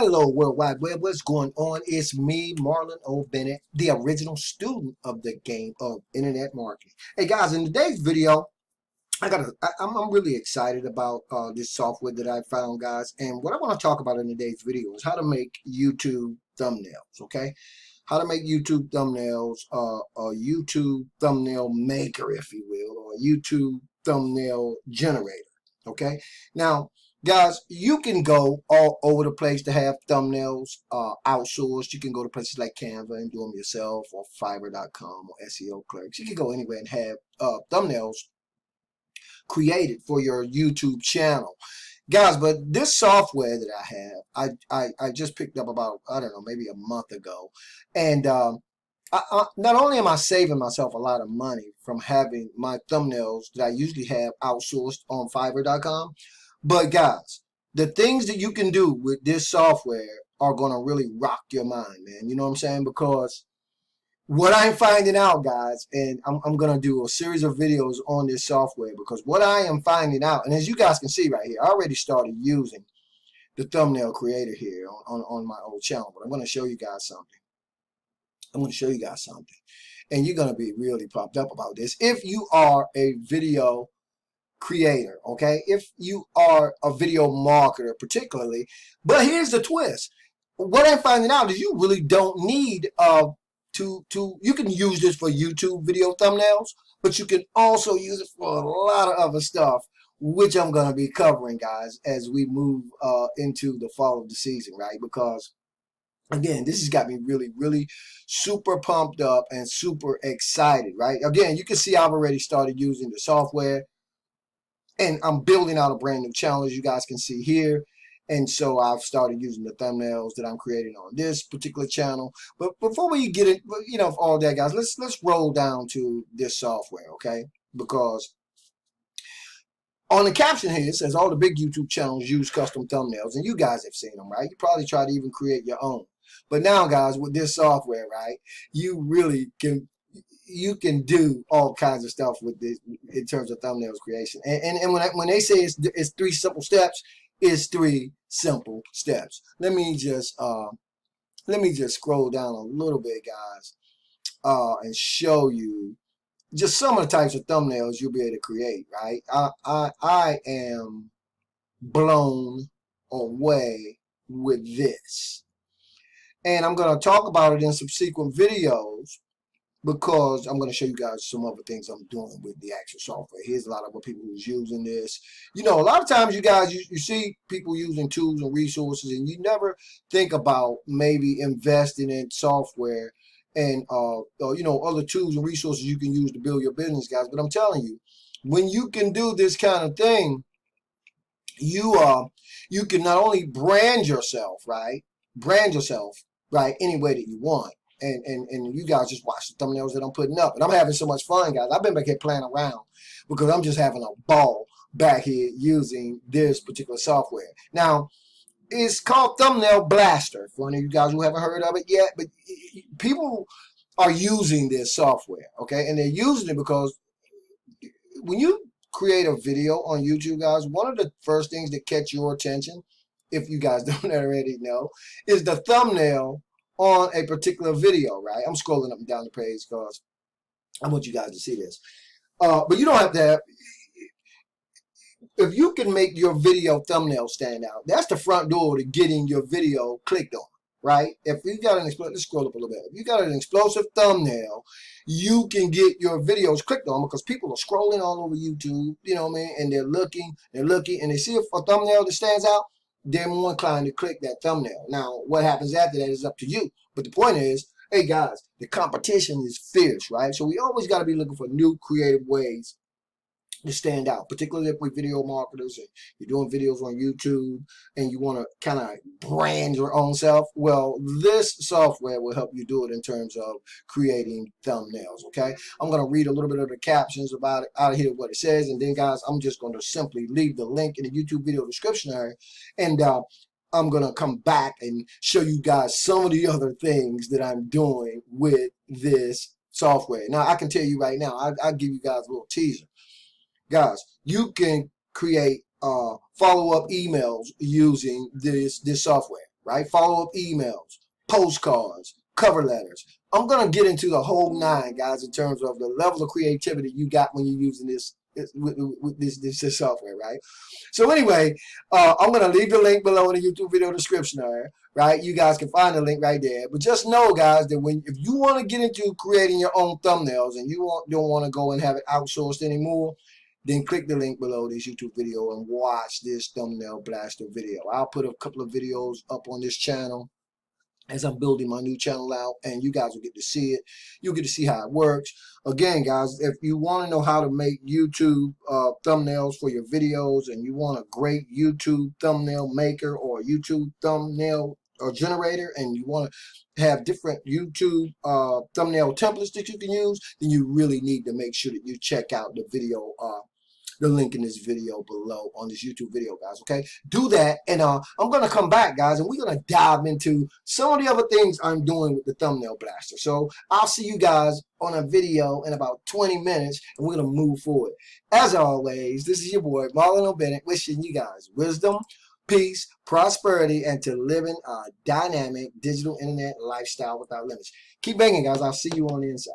Hello, World Wide Web. What's going on? It's me, Marlon O Bennett, the original student of the game of internet marketing. Hey guys, in today's video, I'm really excited about this software that I found, guys. And what I want to talk about in today's video is how to make YouTube thumbnails. Okay, how to make YouTube thumbnails, a YouTube thumbnail maker, if you will, or a YouTube thumbnail generator. Okay, now guys, you can go all over the place to have thumbnails outsourced. You can go to places like Canva and do them yourself, or Fiverr.com, or SEO Clerks. You can go anywhere and have thumbnails created for your YouTube channel, guys. But this software that I have, I just picked up about, I don't know, maybe a month ago, and not only am I saving myself a lot of money from having my thumbnails that I usually have outsourced on Fiverr.com, but guys, the things that you can do with this software are going to really rock your mind, man. You know what I'm saying? Because what I'm finding out, guys, and I'm going to do a series of videos on this software, because what I am finding out, and as you guys can see right here, I already started using the thumbnail creator here on my old channel, but I'm going to show you guys something. And you're going to be really pumped up about this if you are a video creator, okay? If you are a video marketer particularly. But here's the twist. What I'm finding out is you really don't need you can use this for YouTube video thumbnails, but you can also use it for a lot of other stuff, which I'm going to be covering, guys, as we move into the fall of the season, right? Because again, this has got me really super pumped up and super excited, right? Again, you can see I've already started using the software, and I'm building out a brand new channel, as you guys can see here. And so I've started using the thumbnails that I'm creating on this particular channel. But before we get it, you know, all that, guys, let's roll down to this software, okay? Because on the caption here, it says all the big YouTube channels use custom thumbnails, and you guys have seen them, right? You probably try to even create your own. But now, guys, with this software, right, you really can do all kinds of stuff with this in terms of thumbnails creation. And when they say it's 3 simple steps, it's 3 simple steps. Let me just scroll down a little bit, guys, and show you just some of the types of thumbnails you'll be able to create, right? I am blown away with this, and I'm going to talk about it in subsequent videos, because I'm going to show you guys some other things I'm doing with the actual software. Here's a lot of what people who's using this. You know, a lot of times you guys, you see people using tools and resources, and you never think about maybe investing in software and you know, other tools and resources you can use to build your business, guys. But I'm telling you, when you can do this kind of thing, you can not only brand yourself, right? Any way that you want. And you guys just watch the thumbnails that I'm putting up. And I'm having so much fun, guys. I've been back here playing around because I'm just having a ball back here using this particular software. Now, it's called Thumbnail Blaster, for any of you guys who haven't heard of it yet. But people are using this software, okay? And they're using it because when you create a video on YouTube, guys, one of the first things that catch your attention, if you guys don't already know, is the thumbnail on a particular video, right? I'm scrolling up and down the page because I want you guys to see this. But you don't have to have, if you can make your video thumbnail stand out, that's the front door to getting your video clicked on, right? If you got an explosive, let's scroll up a little bit. If you got an explosive thumbnail, you can get your videos clicked on, because people are scrolling all over YouTube, you know what I mean? And they're looking, and they see a thumbnail that stands out, they're more inclined to click that thumbnail. Now, what happens after that is up to you. But the point is, hey guys, the competition is fierce, right? So we always got to be looking for new creative ways to stand out, particularly if we're video marketers and you're doing videos on YouTube and you want to kind of brand your own self. Well, this software will help you do it in terms of creating thumbnails, okay? I'm going to read a little bit of the captions about it out of here, what it says, and then, guys, I'm just going to simply leave the link in the YouTube video description area, and I'm going to come back and show you guys some of the other things that I'm doing with this software. Now, I can tell you right now, I'll give you guys a little teaser. Guys, you can create follow-up emails using this software. right? Follow-up emails, postcards, cover letters. I'm going to get into the whole nine, guys, in terms of the level of creativity you got when you're using this software, right? So anyway, I'm going to leave the link below in the YouTube video description there, right? You guys can find the link right there. But just know, guys, that if you want to get into creating your own thumbnails and you don't want to go and have it outsourced anymore, then click the link below this YouTube video and watch this thumbnail blaster video. I'll put a couple of videos up on this channel as I'm building my new channel out, and you guys will get to see it. You'll get to see how it works. Again, guys, if you want to know how to make YouTube thumbnails for your videos, and you want a great YouTube thumbnail maker or YouTube thumbnail generator, and you want to have different YouTube thumbnail templates that you can use, then you really need to make sure that you check out the video the link in this video below on this YouTube video, guys, okay? Do that, and I'm going to come back, guys, and we're going to dive into some of the other things I'm doing with the thumbnail blaster. So I'll see you guys on a video in about 20 minutes, and we're going to move forward. As always, this is your boy, Marlon O Bennett, wishing you guys wisdom, peace, prosperity, and to living a dynamic digital internet lifestyle without limits. Keep banging, guys. I'll see you on the inside.